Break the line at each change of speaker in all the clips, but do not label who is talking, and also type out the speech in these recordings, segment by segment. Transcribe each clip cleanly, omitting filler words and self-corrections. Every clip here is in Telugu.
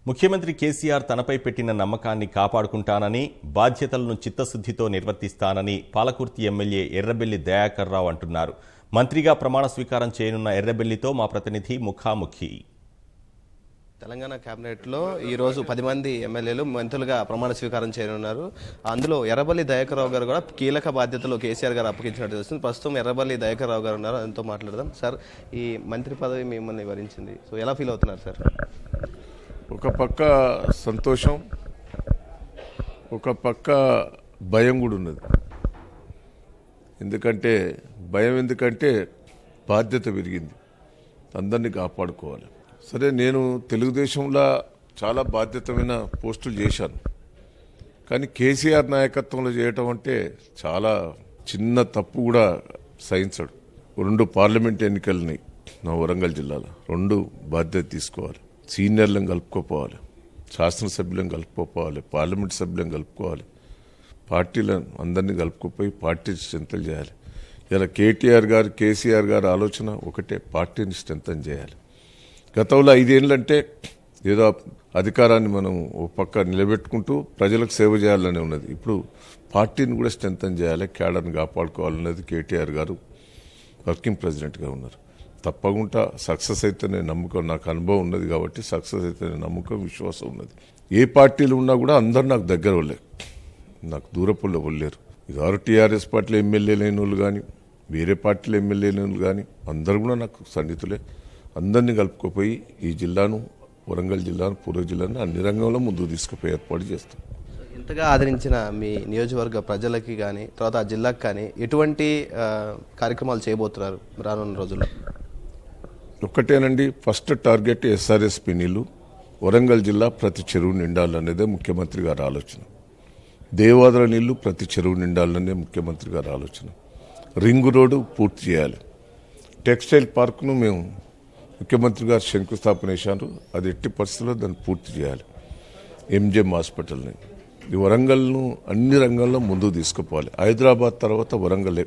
ముఖ్యమంత్రి కేసీఆర్ తనపై పెట్టిన నమ్మకాన్ని కాపాడుకుంటానని, బాధ్యతలను చిత్తశుద్ధితో నిర్వర్తిస్తానని పాలకుర్తి ఎమ్మెల్యే ఎర్రబెల్లి దయాకర్ రావు అంటున్నారు. మంత్రిగా ప్రమాణ స్వీకారం చేయనున్న ఎర్రబెల్లితో మా ప్రతినిధి ముఖాముఖి.
తెలంగాణ కేబినెట్లో ఈరోజు 10 మంది ఎమ్మెల్యేలు మంత్రులుగా ప్రమాణ స్వీకారం చేయనున్నారు. అందులో ఎర్రబెల్లి దయాకర్ రావు గారు కూడా కీలక బాధ్యతలు కేసీఆర్ గారు అప్పగించినట్టు తెలుస్తుంది. ప్రస్తుతం ఎర్రబెల్లి దయాకర్ రావు గారు ఉన్నారు, ఆయనతో మాట్లాడదాం. సార్, ఈ మంత్రి పదవి మిమ్మల్ని వరించింది, సో ఎలా ఫీల్ అవుతున్నారు సార్?
ఒక పక్క సంతోషం, ఒక పక్క భయం కూడా ఉన్నది. ఎందుకంటే బాధ్యత పెరిగింది, అందరినీ కాపాడుకోవాలి. సరే, నేను తెలుగుదేశంలో చాలా బాధ్యతమైన పోస్టులు చేశాను, కానీ కేసీఆర్ నాయకత్వంలో చేయటం అంటే చాలా చిన్న తప్పు కూడా సహించడు. 2 పార్లమెంట్ ఎన్నికలని నా వరంగల్ జిల్లాలో 2 బాధ్యత తీసుకోవాలి. సీనియర్లను కలుపుకోపోవాలి, శాసనసభ్యులను కలుపుకోపోవాలి, పార్లమెంట్ సభ్యులను కలుపుకోవాలి, పార్టీలను అందరినీ కలుపుకోపోయి పార్టీ స్ట్రెంథన్ చేయాలి. ఇలా కేసీఆర్ గారు ఆలోచన ఒకటే, పార్టీని స్ట్రెంథన్ చేయాలి. గతంలో 5 ఏళ్ళంటే ఏదో అధికారాన్ని మనం ఒక పక్క నిలబెట్టుకుంటూ ప్రజలకు సేవ చేయాలని ఉన్నది. ఇప్పుడు పార్టీని కూడా స్ట్రెంథన్ చేయాలి, క్యాడర్ని కాపాడుకోవాలన్నది కేటీఆర్ గారు వర్కింగ్ ప్రెసిడెంట్గా ఉన్నారు. తప్పకుండా సక్సెస్ అయితేనే నమ్మకం, నాకు అనుభవం ఉన్నది కాబట్టి సక్సెస్ అయితేనే నమ్మకం, విశ్వాసం ఉన్నది. ఏ పార్టీలు ఉన్నా కూడా అందరు నాకు దగ్గర వాళ్ళే, నాకు దూరపుల్లో వెళ్ళలేరు. ఇదారు టీఆర్ఎస్ పార్టీలో ఎమ్మెల్యే లేని వాళ్ళు కానీ, వేరే పార్టీలో ఎమ్మెల్యే లేని వాళ్ళు కానీ అందరు కూడా నాకు సన్నిహితులే. అందరినీ కలుపుకుపోయి ఈ జిల్లాను, వరంగల్ జిల్లాను, పూర్వ జిల్లాను అన్ని రంగంలో ముందుకు తీసుకుపోయి ఏర్పాటు చేస్తాం.
ఇంతగా ఆదరించిన మీ నియోజకవర్గ ప్రజలకి కానీ, తర్వాత ఆ జిల్లాకు కానీ ఎటువంటి కార్యక్రమాలు చేయబోతున్నారు రానున్న రోజుల్లో?
ఒక్కటేనండి, ఫస్ట్ టార్గెట్ ఎస్ఆర్ఎస్పీ నీళ్లు వరంగల్ జిల్లా ప్రతి చెరువు నిండాలనేదే ముఖ్యమంత్రి గారి ఆలోచన. దేవాదుల నీళ్లు ప్రతి చెరువు నిండాలనే ముఖ్యమంత్రి గారి ఆలోచన. రింగు రోడ్డు పూర్తి చేయాలి. టెక్స్టైల్ పార్క్ను మేము ముఖ్యమంత్రి గారు శంకుస్థాపన చేశారు, అది ఎట్టి పరిస్థితుల్లో దాన్ని పూర్తి చేయాలి. ఎంజిఎం హాస్పిటల్ని, ఈ వరంగల్ను అన్ని రంగాల్లో ముందుకు తీసుకుపోవాలి. హైదరాబాద్ తర్వాత వరంగలే,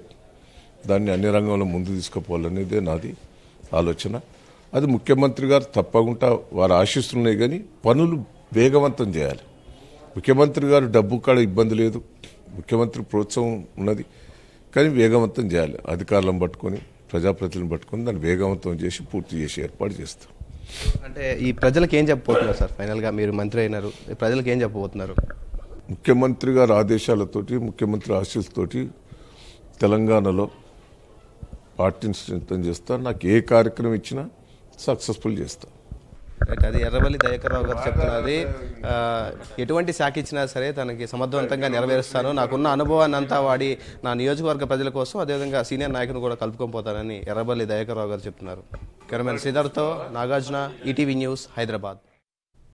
దాన్ని అన్ని రంగంలో ముందుకు తీసుకుపోవాలనేదే నాది ఆలోచన. అది ముఖ్యమంత్రి గారు తప్పకుండా వారు ఆశిస్తున్నాయి, కానీ పనులు వేగవంతం చేయాలి. ముఖ్యమంత్రి గారు డబ్బు కాడ ఇబ్బంది లేదు, ముఖ్యమంత్రి ప్రోత్సాహం ఉన్నది, కానీ వేగవంతం చేయాలి. అధికారులను పట్టుకొని, ప్రజాప్రతినిధులను పట్టుకొని దాన్ని వేగవంతం చేసి పూర్తి చేసి ఏర్పాటు చేస్తాం.
అంటే ఈ ప్రజలకు ఏం చెప్పబోతున్నారు సార్? ఫైనల్గా మీరు మంత్రి అయినారు, ప్రజలకు ఏం చెప్పబోతున్నారు?
ముఖ్యమంత్రి గారి ఆదేశాలతోటి, ముఖ్యమంత్రి ఆశీస్సుతోటి తెలంగాణలో పార్టీని స్ట్రెంథన్ చేస్తా. నాకు ఏ కార్యక్రమం ఇచ్చినా సక్సెస్ఫుల్ చేస్తా.
అది ఎర్రబెల్లి దయాకర్ రావు గారు చెప్తున్నది. ఎటువంటి శాఖ ఇచ్చినా సరే తనకి సమర్థవంతంగా నెరవేరుస్తాను, నాకున్న అనుభవాన్ని అంతా వాడి నా నియోజకవర్గ ప్రజల కోసం, అదేవిధంగా సీనియర్ నాయకుని కూడా కలుపుకొని పోతానని ఎర్రబెల్లి దయాకర్ రావు గారు చెప్తున్నారు. కెమెరామెన్ శ్రీధర్తో నాగార్జున, ఈటీవీ న్యూస్, హైదరాబాద్.